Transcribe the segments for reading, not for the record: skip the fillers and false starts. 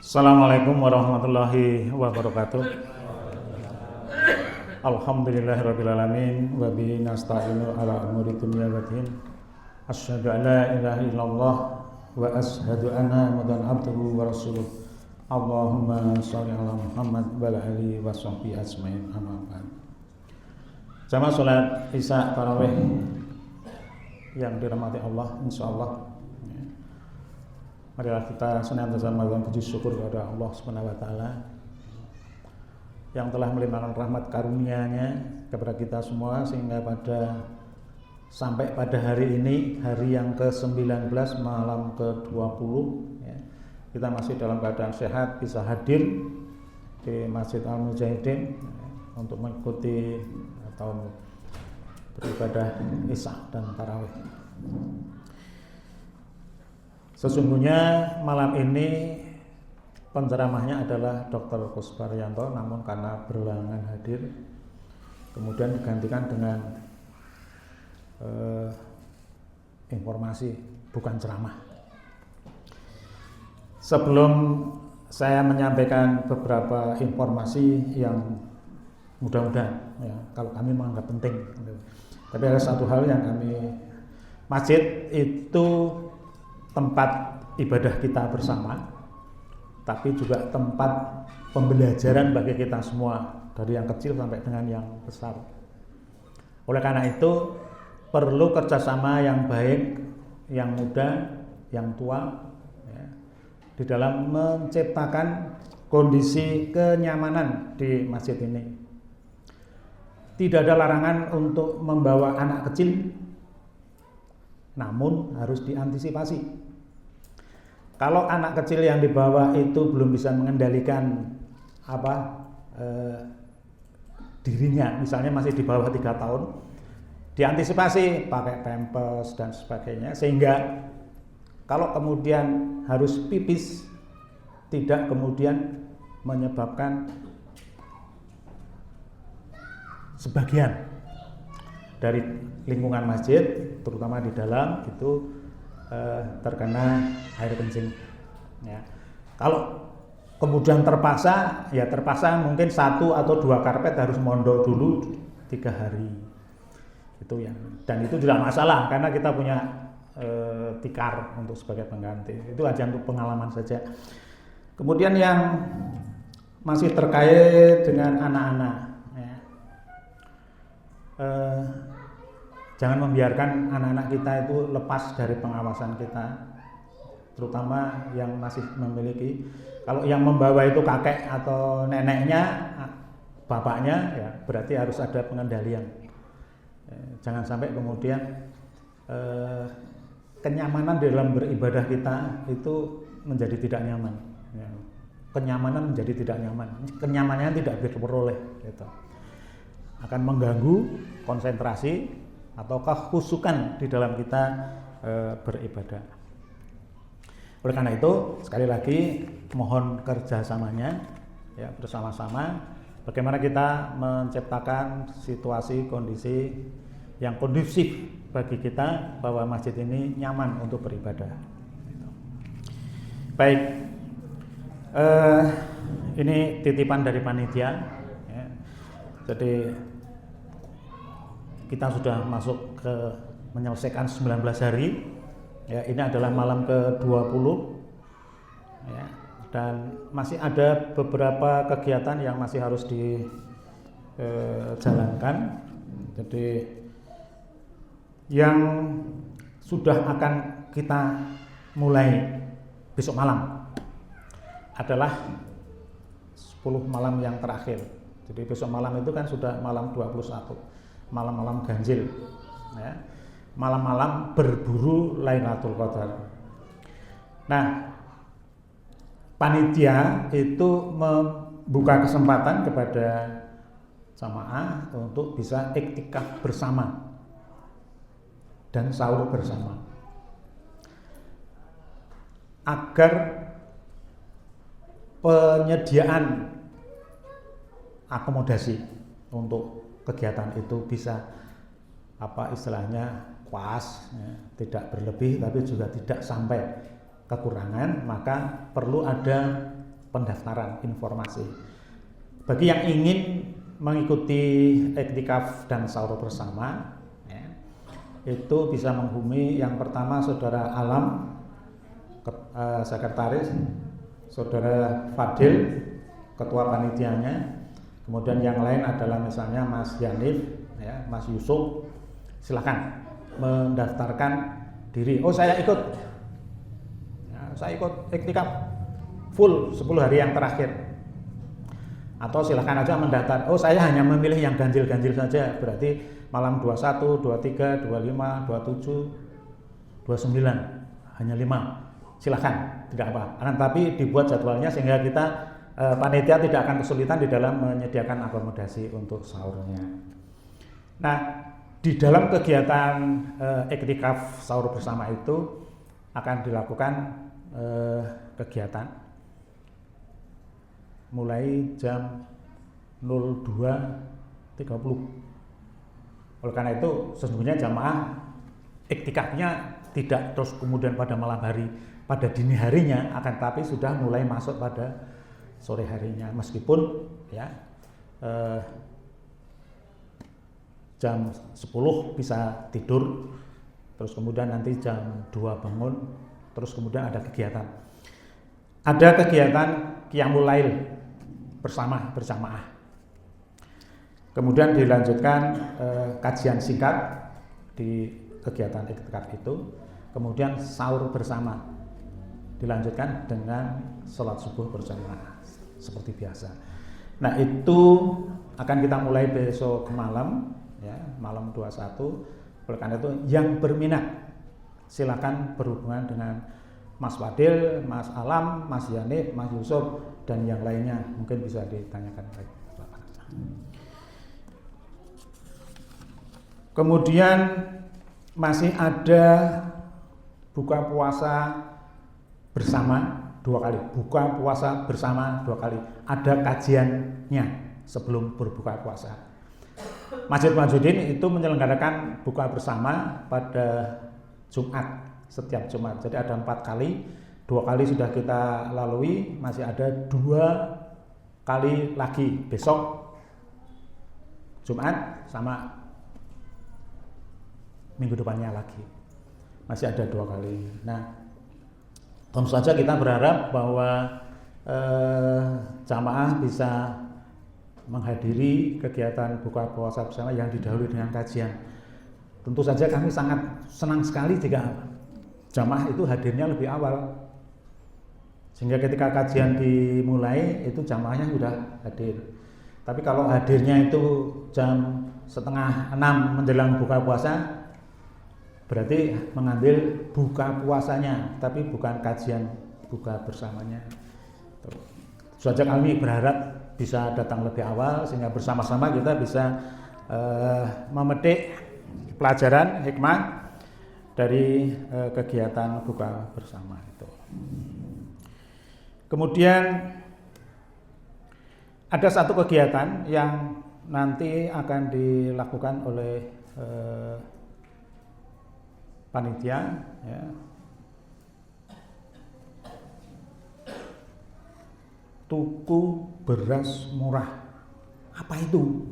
Assalamualaikum warahmatullahi wabarakatuh. Alhamdulillahirrabbilalamin. Wa bihi nasta'inu ala umuri dunya waddin. Asyhadu an la ilaha illallah wa asyhadu anna Muhammadan abduhu wa rasuluh. Allahumma sholli ala Muhammad wa ala alihi wa sahbihi ajmain. Amma ba'd. Jamaah salat Isya tarawih yang dirahmati Allah, insyaallah marilah kita senantiasa melakukan puji syukur kepada Allah Subhanahu wa taala yang telah melimpahkan rahmat karunia-Nya kepada kita semua sehingga sampai pada hari ini, hari yang ke-19 malam ke-20 ya, kita masih dalam keadaan sehat, bisa hadir di Masjid Al-Mujahidin untuk mengikuti atau beribadah Isya dan tarawih. Sesungguhnya malam ini penceramahnya adalah Dr. Kusparyanto, namun karena berhalangan hadir kemudian digantikan dengan informasi, bukan ceramah. Sebelum saya menyampaikan beberapa informasi yang mudah-mudahan ya, kalau kami menganggap penting, tapi ada satu hal yang masjid itu tempat ibadah kita bersama, tapi juga tempat pembelajaran bagi kita semua, dari yang kecil sampai dengan yang besar. Oleh karena itu perlu kerjasama yang baik, yang muda, yang tua ya, di dalam menciptakan kondisi kenyamanan di masjid ini. Tidak ada larangan untuk membawa anak kecil, namun harus diantisipasi. Kalau anak kecil yang dibawa itu belum bisa mengendalikan dirinya, misalnya masih di bawah 3 tahun, diantisipasi pakai pampers dan sebagainya, sehingga kalau kemudian harus pipis tidak kemudian menyebabkan sebagian dari lingkungan masjid, terutama di dalam itu terkena air kencing ya. Kalau kemudian terpaksa mungkin 1 atau 2 karpet harus mondok dulu 3 hari itu ya, dan itu tidak masalah karena kita punya tikar untuk sebagai pengganti. Itu aja untuk pengalaman saja. Kemudian yang masih terkait dengan anak-anak ya, jangan membiarkan anak-anak kita itu lepas dari pengawasan kita, terutama yang masih memiliki. Kalau yang membawa itu kakek atau neneknya, bapaknya, ya berarti harus ada pengendalian. Jangan sampai kemudian kenyamanan di dalam beribadah kita itu menjadi tidak nyaman. Ya. Kenyamanan menjadi tidak nyaman. Kenyamanannya tidak diperoleh. Gitu. Akan mengganggu konsentrasi ataukah khusyukan di dalam kita beribadah. Oleh karena itu sekali lagi mohon kerjasamanya ya, bersama-sama bagaimana kita menciptakan situasi kondisi yang kondusif bagi kita bahwa masjid ini nyaman untuk beribadah. Baik, ini titipan dari panitia ya. Jadi kita sudah masuk ke menyelesaikan 19 hari ya, ini adalah malam ke-20 ya, dan masih ada beberapa kegiatan yang masih harus dijalankan. Jadi yang sudah akan kita mulai besok malam adalah 10 malam yang terakhir. Jadi besok malam itu kan sudah malam 21, malam-malam ganjil ya, malam-malam berburu Lailatul Qadar. Nah, panitia itu membuka kesempatan kepada jamaah untuk bisa iktikaf bersama dan sahur bersama agar penyediaan akomodasi untuk kegiatan itu bisa istilahnya pas ya, tidak berlebih tapi juga tidak sampai kekurangan, maka perlu ada pendaftaran informasi. Bagi yang ingin mengikuti iktikaf dan sahur bersama, ya, itu bisa menghubungi yang pertama Saudara Alam, sekretaris, Saudara Fadil, ketua panitianya, kemudian yang lain adalah misalnya Mas Yanif, ya, Mas Yusuf. Silakan mendaftarkan diri. Oh, saya ikut, ya, saya ikut iktikaf full 10 hari yang terakhir. Atau silakan aja mendaftar. Oh, saya hanya memilih yang ganjil-ganjil saja. Berarti malam 21, 23, 25, 27, 29, hanya 5. Silakan, tidak apa. Akan tapi dibuat jadwalnya sehingga kita panitia tidak akan kesulitan di dalam menyediakan akomodasi untuk sahurnya. Nah, di dalam kegiatan iktikaf sahur bersama itu akan dilakukan kegiatan mulai jam 02.30. Oleh karena itu sesungguhnya jamaah iktikafnya tidak terus kemudian pada malam hari, pada dini harinya, akan tapi sudah mulai masuk pada sore harinya, meskipun ya jam 10 bisa tidur, terus kemudian nanti jam 2 bangun, terus kemudian ada kegiatan. Ada kegiatan qiyamul lail berjamaah. Kemudian dilanjutkan kajian singkat di kegiatan iktikaf itu, kemudian sahur bersama. Dilanjutkan dengan sholat subuh berjamaah seperti biasa. Nah, itu akan kita mulai besok malam, ya, malam 21. Oleh karena itu yang berminat silakan berhubungan dengan Mas Fadil, Mas Alam, Mas Yanif, Mas Yusuf, dan yang lainnya. Mungkin bisa ditanyakan lagi. Kemudian masih ada buka puasa bersama 2 kali. Buka puasa bersama 2 kali. Ada kajiannya sebelum berbuka puasa. Masjid Majuddin itu menyelenggarakan buka bersama pada Jumat, setiap Jumat. Jadi ada 4 kali. 2 kali sudah kita lalui, masih ada 2 kali lagi besok Jumat sama minggu depannya lagi. Masih ada 2 kali. Nah, tentu saja kita berharap bahwa jamaah bisa menghadiri kegiatan buka puasa bersama yang didahului dengan kajian. Tentu saja kami sangat senang sekali jika jamaah itu hadirnya lebih awal, sehingga ketika kajian dimulai itu jamaahnya sudah hadir. Tapi kalau hadirnya itu jam 5:30 menjelang buka puasa, berarti mengambil buka puasanya, tapi bukan kajian buka bersamanya. Saja kami berharap bisa datang lebih awal sehingga bersama-sama kita bisa memetik pelajaran hikmah dari kegiatan buka bersama itu. Kemudian ada satu kegiatan yang nanti akan dilakukan oleh panitia, ya. Tuku beras murah. Apa itu?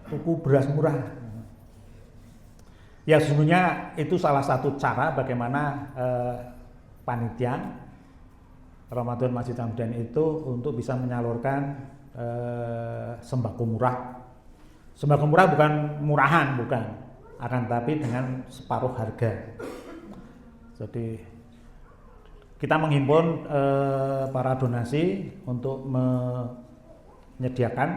Tuku beras murah. Ya, sesungguhnya itu salah satu cara bagaimana panitia Ramadan Masjid Hamdan itu untuk bisa menyalurkan sembako murah. Sembako murah bukan murahan, bukan, akan tapi dengan separuh harga. Jadi kita menghimpun para donasi untuk menyediakan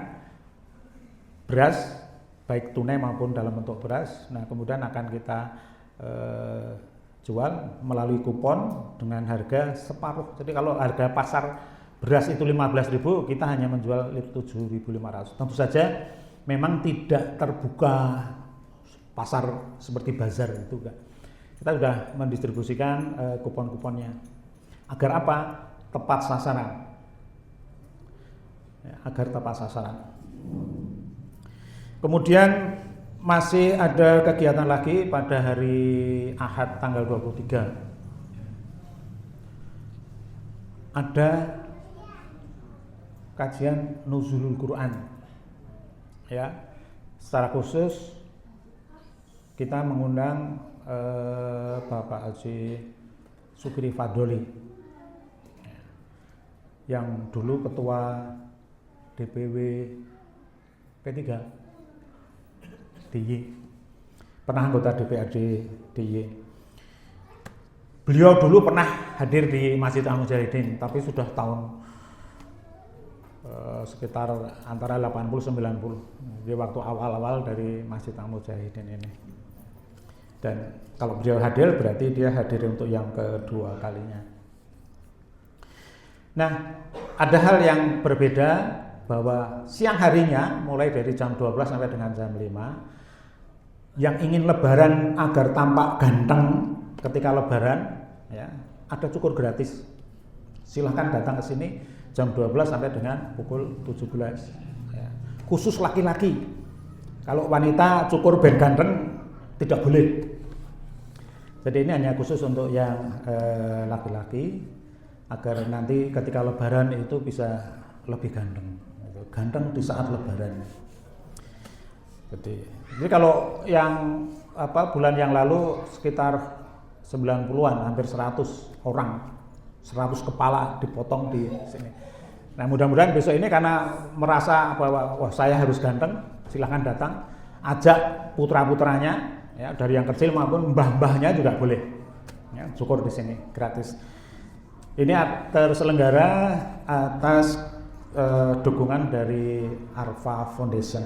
beras baik tunai maupun dalam bentuk beras. Nah, kemudian akan kita jual melalui kupon dengan harga separuh. Jadi kalau harga pasar beras itu 15.000, kita hanya menjual 7.500. Tentu saja memang tidak terbuka pasar seperti bazar itu enggak. Kita sudah mendistribusikan kupon-kuponnya. Agar apa? Tepat sasaran. Ya, agar tepat sasaran. Kemudian masih ada kegiatan lagi pada hari Ahad tanggal 23. ada kajian nuzulul Quran. Ya, secara khusus kita mengundang Bapak Haji Sukri Fadoli yang dulu ketua DPW P3 DIY, pernah anggota DPRD DIY. Beliau dulu pernah hadir di Masjid Al-Mujahidin, tapi sudah tahun sekitar antara 80-90, di waktu awal-awal dari Masjid Al-Mujahidin ini. Dan kalau beliau hadir berarti dia hadir untuk yang kedua kalinya. Nah, ada hal yang berbeda bahwa siang harinya mulai dari jam 12 sampai dengan jam 5 yang ingin lebaran agar tampak ganteng ketika lebaran, ya, ada cukur gratis. Silahkan datang ke sini jam 12 sampai dengan pukul 17. Ya. Khusus laki-laki. Kalau wanita cukur ben ganteng tidak boleh. Jadi ini hanya khusus untuk yang laki-laki agar nanti ketika lebaran itu bisa lebih ganteng. Ganteng di saat lebaran. Jadi kalau yang bulan yang lalu sekitar 90-an, hampir 100 orang, 100 kepala dipotong di sini. Nah, mudah-mudahan besok ini karena merasa bahwa wah saya harus ganteng, silahkan datang, ajak putra-putranya, ya, dari yang kecil maupun mbah-mbahnya juga boleh, ya, cukur di sini gratis. Ini terselenggara atas dukungan dari Arfa Foundation.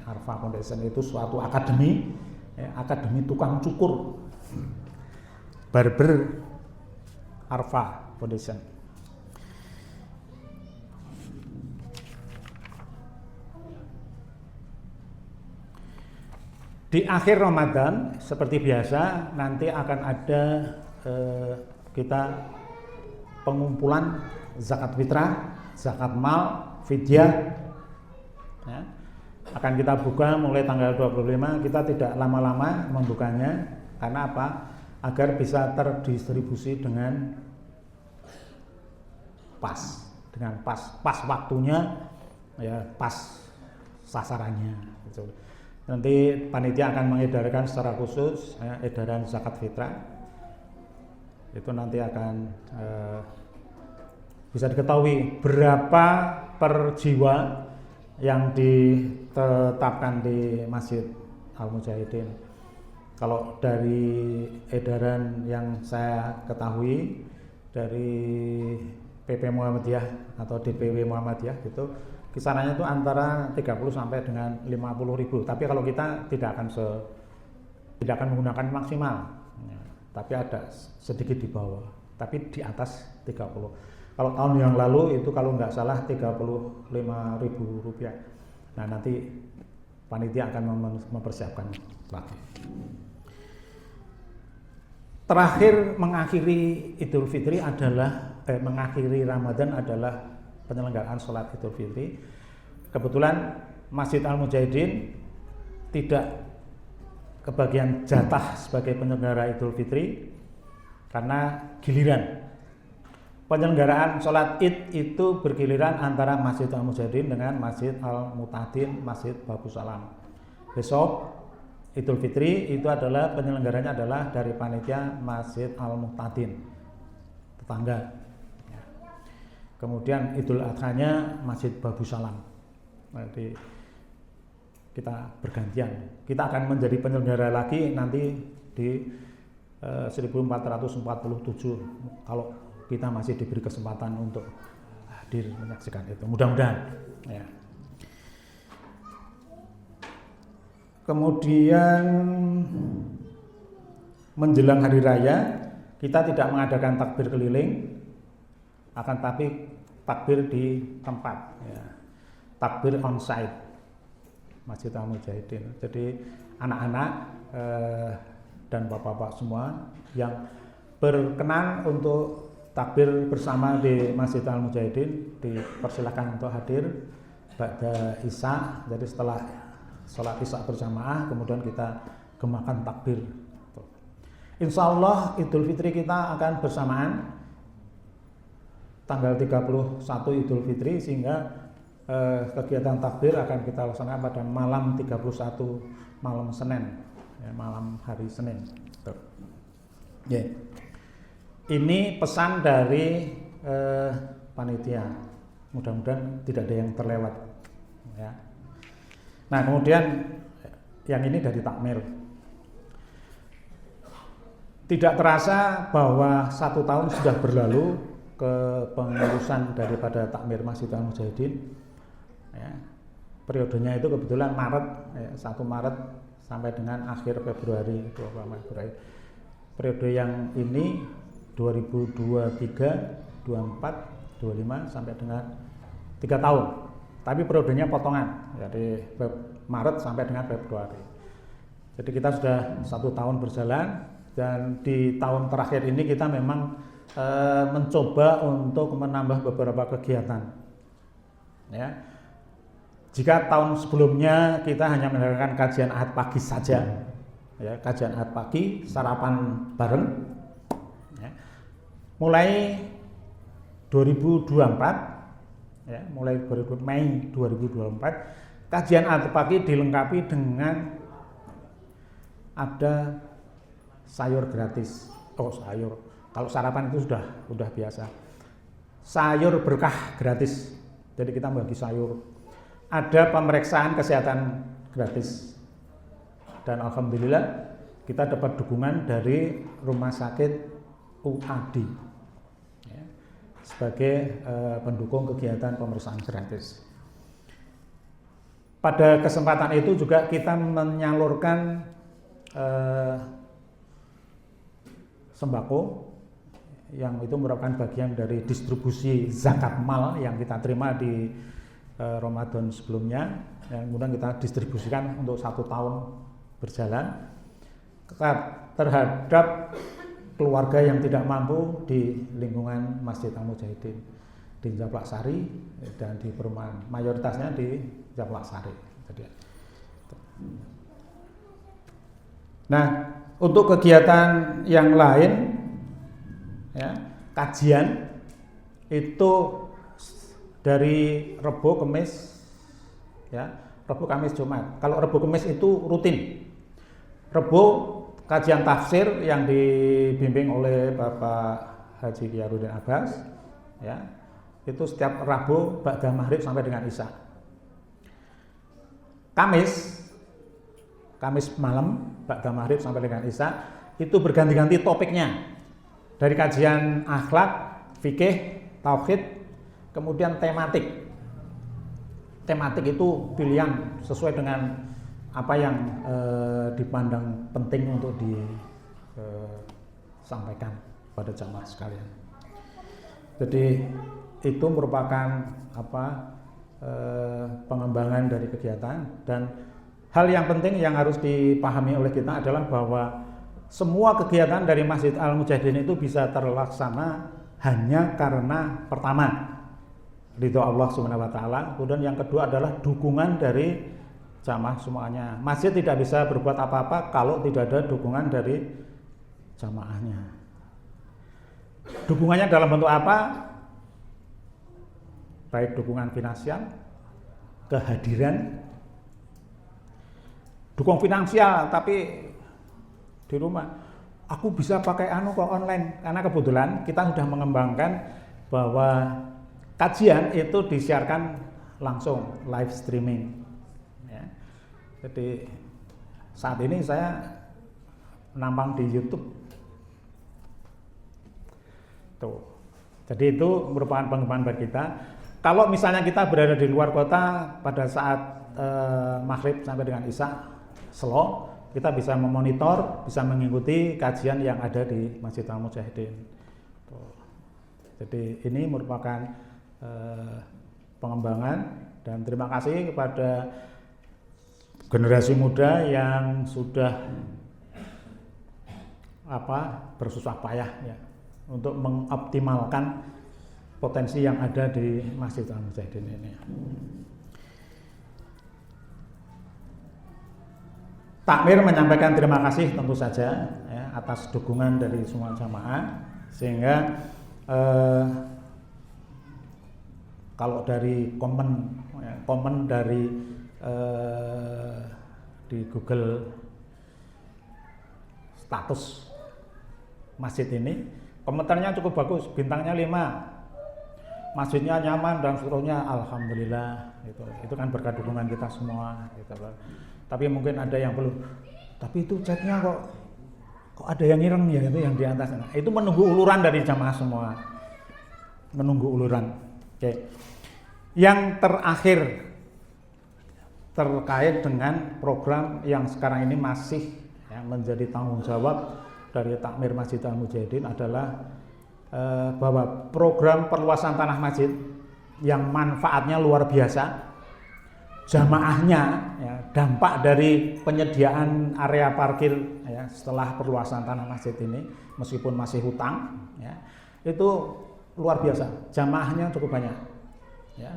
Arfa Foundation itu suatu akademi, ya, akademi tukang cukur, barber Arfa Foundation. Di akhir Ramadan seperti biasa nanti akan ada kita pengumpulan zakat fitrah, zakat mal, fidyah, ya. Akan kita buka mulai tanggal 25. Kita tidak lama-lama membukanya karena apa? Agar bisa terdistribusi dengan pas waktunya, ya, pas sasarannya. Gitu. Nanti panitia akan mengedarkan secara khusus, ya, edaran zakat fitrah. Itu nanti akan bisa diketahui berapa per jiwa yang ditetapkan di Masjid Al-Mujahidin. Kalau dari edaran yang saya ketahui dari PP Muhammadiyah atau DPW Muhammadiyah gitu, kisarannya itu antara 30 sampai dengan 50 ribu. Tapi kalau kita tidak akan menggunakan maksimal, ya, tapi ada sedikit di bawah, tapi di atas 30. Kalau tahun yang lalu itu kalau nggak salah 35 ribu rupiah. Nah, nanti panitia akan mempersiapkan lagi. Terakhir mengakhiri Idul Fitri adalah mengakhiri Ramadan adalah penyelenggaraan sholat Idul Fitri. Kebetulan Masjid Al-Mujahidin tidak kebagian jatah sebagai penyelenggara Idul Fitri karena giliran. Penyelenggaraan sholat Id itu bergiliran antara Masjid Al-Mujahidin dengan Masjid Al-Mutadin, Masjid Babu Salam. Besok Idul Fitri itu adalah penyelenggaranya adalah dari panitia Masjid Al-Mutadin, tetangga. Kemudian Idul Adhanya Masjid Babu Salam. Nanti kita bergantian. Kita akan menjadi penyelenggara lagi nanti di 1447 kalau kita masih diberi kesempatan untuk hadir menyaksikan itu. Mudah-mudahan. Ya. Kemudian menjelang hari raya kita tidak mengadakan takbir keliling, akan tapi takbir di tempat, ya. Takbir on-site Masjid Al-Mujahidin. Jadi anak-anak dan bapak-bapak semua yang berkenan untuk takbir bersama di Masjid Al-Mujahidin dipersilakan untuk hadir ba'da Isya. Jadi setelah sholat Isya berjamaah kemudian kita gemakan takbir. Insya Allah Idul Fitri kita akan bersamaan tanggal 31 Idul Fitri, sehingga kegiatan takbir akan kita laksanakan pada malam 31 malam Senin, ya, malam hari Senin. Ya. Ini pesan dari panitia. Mudah-mudahan tidak ada yang terlewat. Ya. Nah, kemudian yang ini dari takmir. Tidak terasa bahwa 1 tahun sudah berlalu kepengurusan daripada takmir Masjid Al-Mujahidin. Ya, periodenya itu kebetulan Maret, ya, 1 Maret sampai dengan akhir Februari, 20 Februari. Periode yang ini 2023, 24, 25 sampai dengan 3 tahun. Tapi periodenya potongan, dari Maret sampai dengan Februari. Jadi kita sudah 1 tahun berjalan, dan di tahun terakhir ini kita memang mencoba untuk menambah beberapa kegiatan. Ya. Jika tahun sebelumnya kita hanya mengadakan kajian ahad pagi saja, ya, kajian ahad pagi, sarapan bareng, ya. Mulai 2024, ya, mulai Mei 2024, kajian ahad pagi dilengkapi dengan ada sayur gratis. Oh, sayur. Kalau sarapan itu sudah biasa. Sayur berkah gratis. Jadi kita bagi sayur. Ada pemeriksaan kesehatan gratis, dan alhamdulillah kita dapat dukungan dari rumah sakit UAD, ya, sebagai pendukung kegiatan pemeriksaan gratis. Pada kesempatan itu juga kita menyalurkan sembako, yang itu merupakan bagian dari distribusi zakat mal yang kita terima di Ramadan sebelumnya, yang kemudian kita distribusikan untuk 1 tahun berjalan terhadap keluarga yang tidak mampu di lingkungan Masjid Al-Mujahidin di Japlak Sari, dan di perumahan mayoritasnya di Japlak Sari. Nah, untuk kegiatan yang lain, ya, kajian itu dari Rebo, Kamis, ya, Rebo, Kamis, Jumat. Kalau Rebo, Kamis itu rutin. Rebo kajian tafsir yang dibimbing oleh Bapak Haji Kyarudin Abbas, ya, itu setiap Rabu ba'da maghrib sampai dengan Isya. Kamis malam ba'da maghrib sampai dengan Isya, itu berganti-ganti topiknya. Dari kajian akhlak, fikih, tauhid, kemudian tematik. Tematik itu pilihan sesuai dengan apa yang dipandang penting untuk disampaikan pada jamaah sekalian. Jadi itu merupakan pengembangan dari kegiatan, dan hal yang penting yang harus dipahami oleh kita adalah bahwa semua kegiatan dari Masjid Al-Mujahidin itu bisa terlaksana hanya karena pertama ridho Allah Subhanahu wa taala, kemudian yang kedua adalah dukungan dari jamaah semuanya. Masjid tidak bisa berbuat apa-apa kalau tidak ada dukungan dari jamaahnya. Dukungannya dalam bentuk apa? Baik dukungan finansial, kehadiran, dukung finansial tapi di rumah. Aku bisa pakai kok online, karena kebetulan kita sudah mengembangkan bahwa kajian itu disiarkan langsung live streaming, ya. Jadi saat ini saya nampang di YouTube tuh. Jadi itu merupakan pengembangan bagi kita. Kalau misalnya kita berada di luar kota pada saat maghrib sampai dengan Isya slow, kita bisa memonitor, bisa mengikuti kajian yang ada di Masjid Al-Mujahidin. Jadi ini merupakan pengembangan, dan terima kasih kepada generasi muda yang sudah bersusah payah, ya, untuk mengoptimalkan potensi yang ada di Masjid Al-Mujahidin ini. Takmir menyampaikan terima kasih tentu saja, ya, atas dukungan dari semua jamaah, sehingga kalau dari komen dari di Google status masjid ini, komentarnya cukup bagus, bintangnya 5, masjidnya nyaman dan seluruhnya, alhamdulillah. Itu kan berkat dukungan kita semua gitu. Tapi mungkin ada yang belum, tapi itu chatnya kok ada yang ireng ya, itu yang di atas. Nah, itu menunggu uluran dari jamaah semua, menunggu uluran. Oke. Yang terakhir terkait dengan program yang sekarang ini masih menjadi tanggung jawab dari Takmir Masjid Al-Mujahidin adalah bahwa program perluasan tanah masjid yang manfaatnya luar biasa, jamaahnya ya, dampak dari penyediaan area parkir ya, setelah perluasan tanah masjid ini meskipun masih hutang ya, itu luar biasa, jamaahnya cukup banyak ya.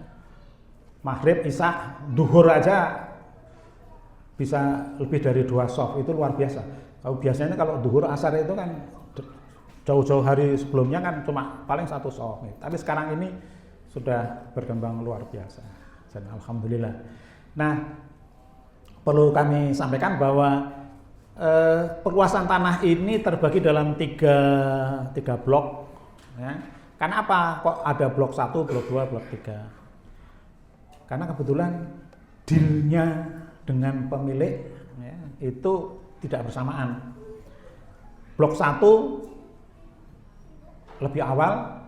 Maghrib, isya, duhur aja bisa lebih dari 2 shaf, itu luar biasa. Kalau biasanya kalau duhur asar itu kan jauh-jauh hari sebelumnya kan cuma paling 1 shaf, tapi sekarang ini sudah berkembang luar biasa dan alhamdulillah. Nah, perlu kami sampaikan bahwa perluasan tanah ini terbagi dalam tiga blok ya. Karena apa kok ada blok 1, blok 2, blok 3? Karena kebetulan dealnya dengan pemilik ya, itu tidak bersamaan. Blok 1 lebih awal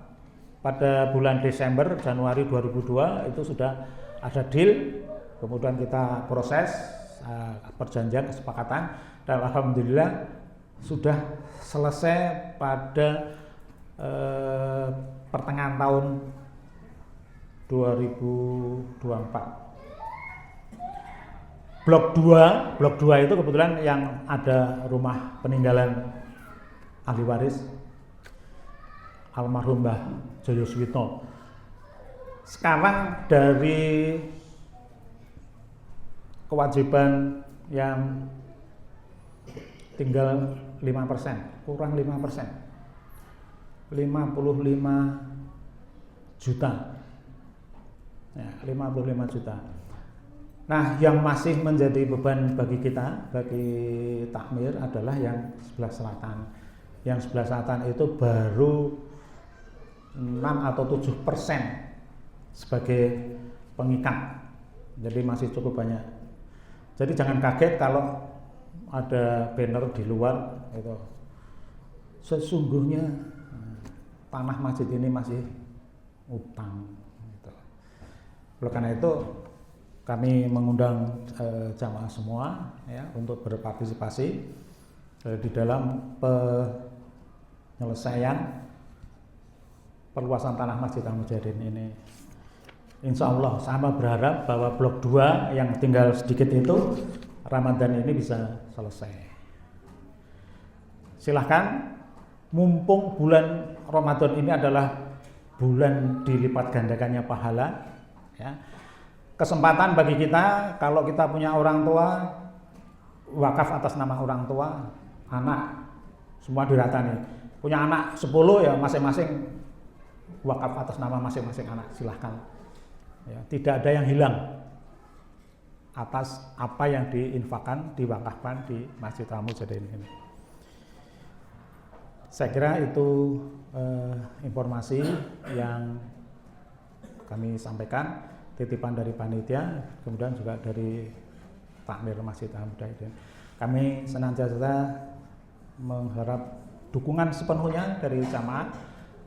pada bulan Desember Januari 2002 itu sudah ada deal, kemudian kita proses perjanjian kesepakatan dan alhamdulillah sudah selesai pada pertengahan tahun 2024. Blok 2 itu kebetulan yang ada rumah peninggalan ahli waris almarhum Mbah Joyo Suwitno. Sekarang dari kewajiban yang tinggal 5%, kurang 5%, 55 juta ya, 55 juta. Nah, yang masih menjadi beban bagi kita, bagi takmir adalah yang sebelah selatan. Yang sebelah selatan itu baru 6 atau 7% sebagai pengikat. Jadi masih cukup banyak. Jadi jangan kaget kalau ada banner di luar itu. Sesungguhnya tanah masjid ini masih utang. Gitu. Oleh karena itu kami mengundang jamaah semua ya, untuk berpartisipasi di dalam penyelesaian perluasan tanah Masjid Al-Mujahidin ini. Insya Allah sama berharap bahwa blok 2 yang tinggal sedikit itu Ramadan ini bisa selesai. Silahkan, mumpung bulan Ramadan ini adalah bulan dilipat gandakannya pahala ya. Kesempatan bagi kita, kalau kita punya orang tua, wakaf atas nama orang tua, anak, semua diratani. Punya anak 10 ya masing-masing wakaf atas nama masing-masing anak, silahkan. Ya, tidak ada yang hilang atas apa yang diinfakkan, diwakafkan di Masjid Al-Mujahidin ini. Saya kira itu informasi yang kami sampaikan. Titipan dari panitia, kemudian juga dari Takmir Masjid Al-Mujahidin. Kami senantiasa mengharap dukungan sepenuhnya dari jamaah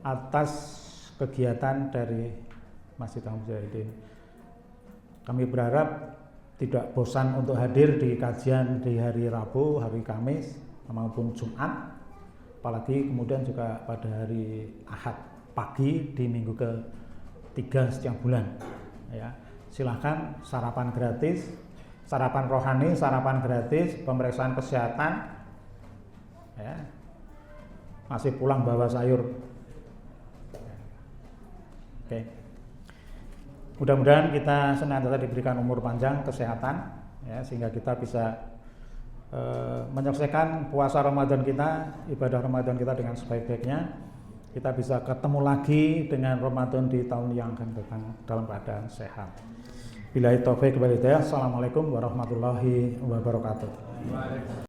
atas kegiatan dari Masjid Al-Mujahidin. Kami berharap tidak bosan untuk hadir di kajian di hari Rabu, hari Kamis maupun Jumat, apalagi kemudian juga pada hari Ahad pagi di minggu ke-3 setiap bulan. Ya, silahkan sarapan gratis, sarapan rohani, sarapan gratis, pemeriksaan kesehatan, ya, masih pulang bawa sayur. Oke. Mudah-mudahan kita senantiasa diberikan umur panjang, kesehatan, ya, sehingga kita bisa menyelesaikan puasa Ramadan kita, ibadah Ramadan kita dengan sebaik-baiknya, kita bisa ketemu lagi dengan Ramadan di tahun yang akan datang dalam keadaan sehat. Billahi taufiq wal hidayah. Assalamualaikum warahmatullahi wabarakatuh.